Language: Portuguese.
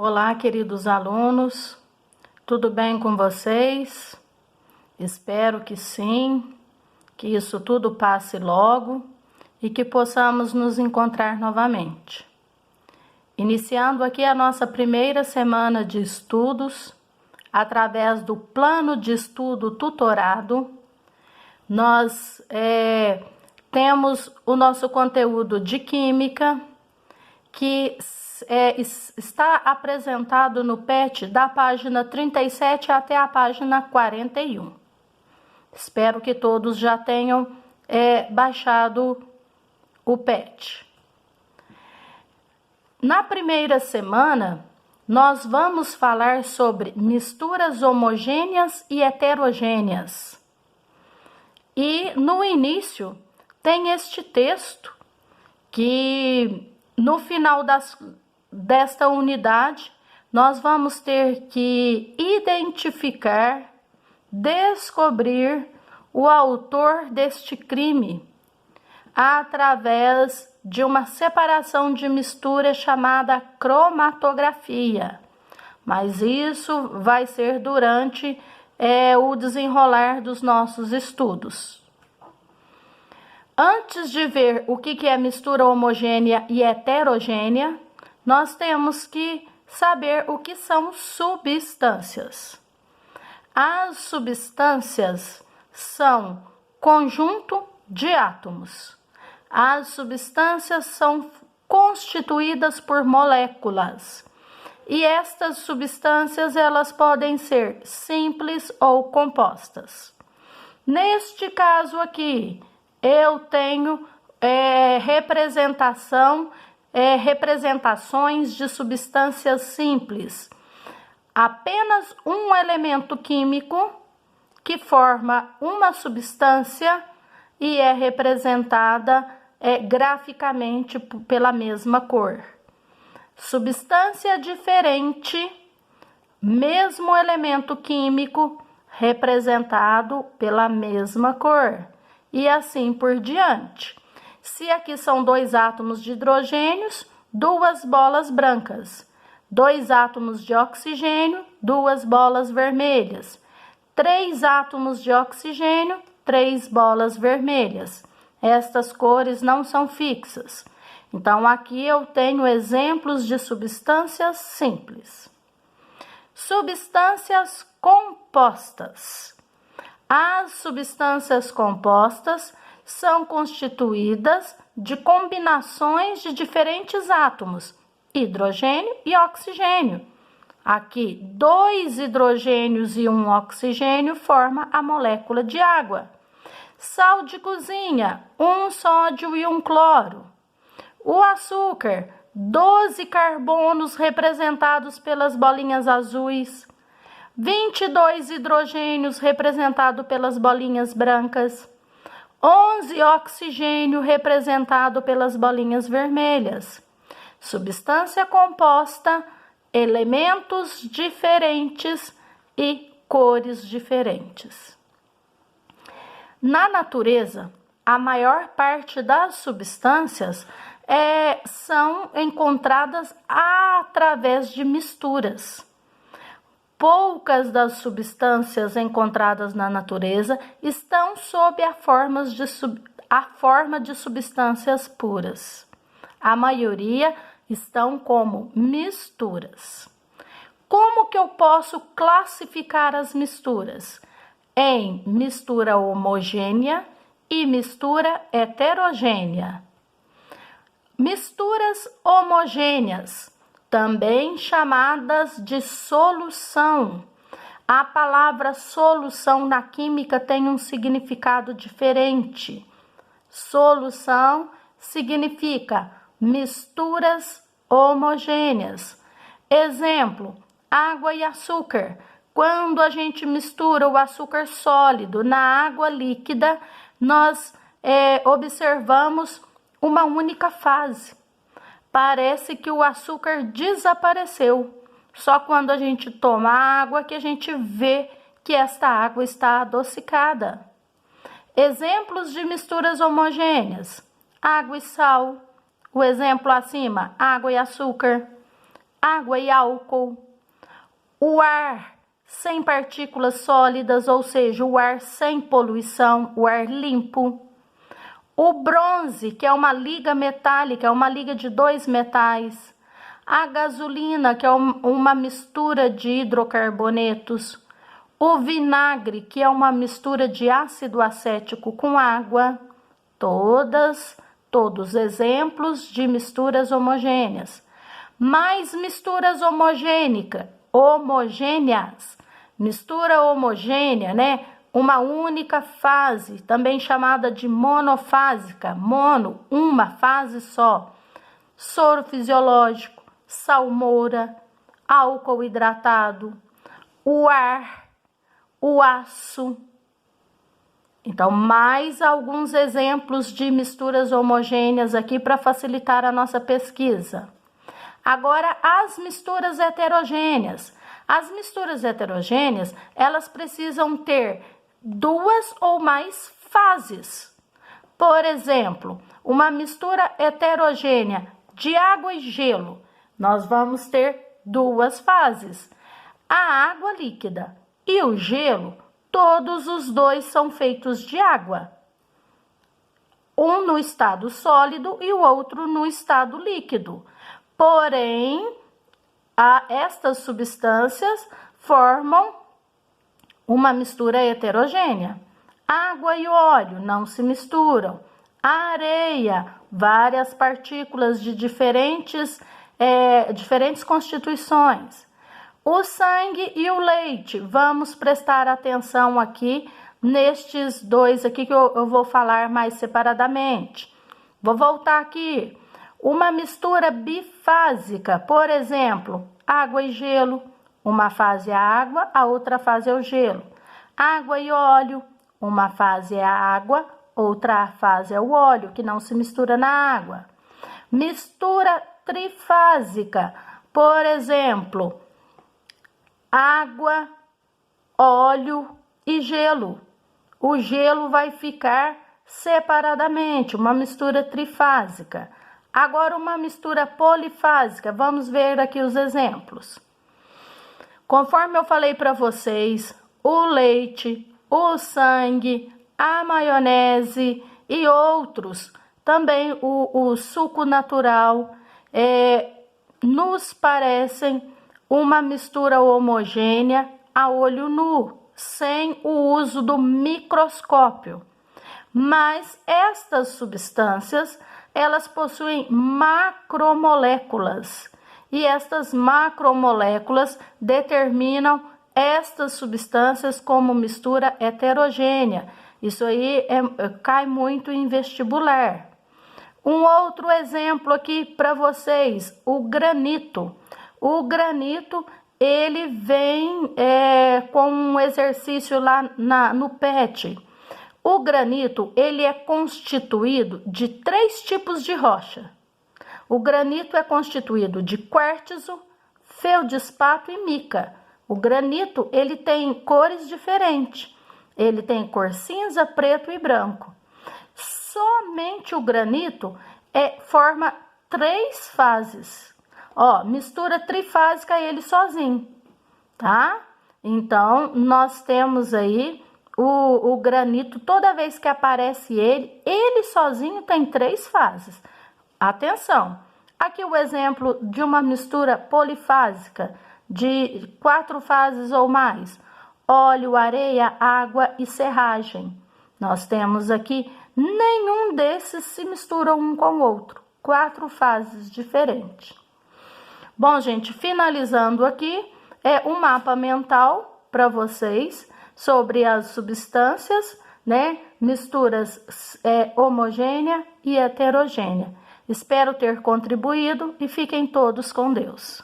Olá, queridos alunos, tudo bem com vocês? Espero que sim, que isso tudo passe logo e que possamos nos encontrar novamente. Iniciando aqui a nossa primeira semana de estudos, através do plano de estudo tutorado, nós temos o nosso conteúdo de Química, que está apresentado no PET da página 37 até a página 41. Espero que todos já tenham baixado o PET. Na primeira semana, nós vamos falar sobre misturas homogêneas e heterogêneas. E no início tem este texto que no final desta unidade, nós vamos ter que identificar, descobrir o autor deste crime através de uma separação de mistura chamada cromatografia. Mas isso vai ser durante o desenrolar dos nossos estudos. Antes de ver o que é mistura homogênea e heterogênea, nós temos que saber o que são substâncias. As substâncias são conjunto de átomos. As substâncias são constituídas por moléculas. E estas substâncias, elas podem ser simples ou compostas. Neste caso aqui, eu tenho representações de substâncias simples. Apenas um elemento químico que forma uma substância e é representada graficamente pela mesma cor. Substância diferente, mesmo elemento químico representado pela mesma cor. E assim por diante. Se aqui são 2 átomos de hidrogênios, 2 bolas brancas. 2 átomos de oxigênio, 2 bolas vermelhas. 3 átomos de oxigênio, 3 bolas vermelhas. Estas cores não são fixas. Então, aqui eu tenho exemplos de substâncias simples. Substâncias compostas. As substâncias compostas são constituídas de combinações de diferentes átomos, hidrogênio e oxigênio. Aqui, 2 hidrogênios e 1 oxigênio formam a molécula de água. Sal de cozinha, 1 sódio e 1 cloro. O açúcar, 12 carbonos representados pelas bolinhas azuis. 22 hidrogênios representado pelas bolinhas brancas, 11 oxigênio representado pelas bolinhas vermelhas. Substância composta, elementos diferentes e cores diferentes. Na natureza, a maior parte das substâncias são encontradas através de misturas. Poucas das substâncias encontradas na natureza estão sob a forma de substâncias puras. A maioria estão como misturas. Como que eu posso classificar as misturas? Em mistura homogênea e mistura heterogênea. Misturas homogêneas, também chamadas de solução. A palavra solução na química tem um significado diferente. Solução significa misturas homogêneas. Exemplo, água e açúcar. Quando a gente mistura o açúcar sólido na água líquida, nós observamos uma única fase. Parece que o açúcar desapareceu. Só quando a gente toma a água que a gente vê que esta água está adocicada. Exemplos de misturas homogêneas: água e sal. O exemplo acima, água e açúcar. água e álcool, o ar sem partículas sólidas, ou seja, o ar sem poluição, o ar limpo, o bronze, que é uma liga metálica, é uma liga de 2 metais, a gasolina, que é uma mistura de hidrocarbonetos, o vinagre, que é uma mistura de ácido acético com água, todos exemplos de misturas homogêneas. Mais misturas homogêneas, mistura homogênea, né? Uma única fase, também chamada de monofásica, uma fase só. Soro fisiológico, salmoura, álcool hidratado, o ar, o aço. Então, mais alguns exemplos de misturas homogêneas aqui para facilitar a nossa pesquisa. Agora, as misturas heterogêneas. As misturas heterogêneas, elas precisam ter 2 ou mais fases. Por exemplo, uma mistura heterogênea de água e gelo, nós vamos ter 2 fases. A água líquida e o gelo, todos os 2 são feitos de água. Um no estado sólido e o outro no estado líquido. Porém, estas substâncias formam uma mistura heterogênea. Água e óleo não se misturam. A areia, várias partículas de diferentes constituições. O sangue e o leite, vamos prestar atenção aqui nestes 2 aqui que eu vou falar mais separadamente. Vou voltar aqui. Uma mistura bifásica, por exemplo, água e gelo, uma fase é a água, a outra fase é o gelo. Água e óleo, uma fase é a água, outra fase é o óleo, que não se mistura na água. Mistura trifásica, por exemplo, água, óleo e gelo. O gelo vai ficar separadamente, uma mistura trifásica. Agora, uma mistura polifásica, vamos ver aqui os exemplos. Conforme eu falei para vocês, o leite, o sangue, a maionese e outros, também o suco natural, nos parecem uma mistura homogênea a olho nu, sem o uso do microscópio. Mas estas substâncias, elas possuem macromoléculas, e estas macromoléculas determinam estas substâncias como mistura heterogênea. Isso aí cai muito em vestibular. Um outro exemplo aqui para vocês, o granito. O granito, ele vem com um exercício lá no PET. O granito, ele é constituído de 3 tipos de rocha. O granito é constituído de quartzo, feldespato e mica. O granito, ele tem cores diferentes. Ele tem cor cinza, preto e branco. Somente o granito forma 3 fases. Ó, mistura trifásica ele sozinho, tá? Então, nós temos aí o granito, toda vez que aparece ele sozinho tem 3 fases. Atenção, aqui o exemplo de uma mistura polifásica, de 4 fases ou mais. Óleo, areia, água e serragem. Nós temos aqui, nenhum desses se mistura um com o outro. 4 fases diferentes. Bom, gente, finalizando aqui, um mapa mental para vocês sobre as substâncias, né? Misturas homogênea e heterogênea. Espero ter contribuído e fiquem todos com Deus.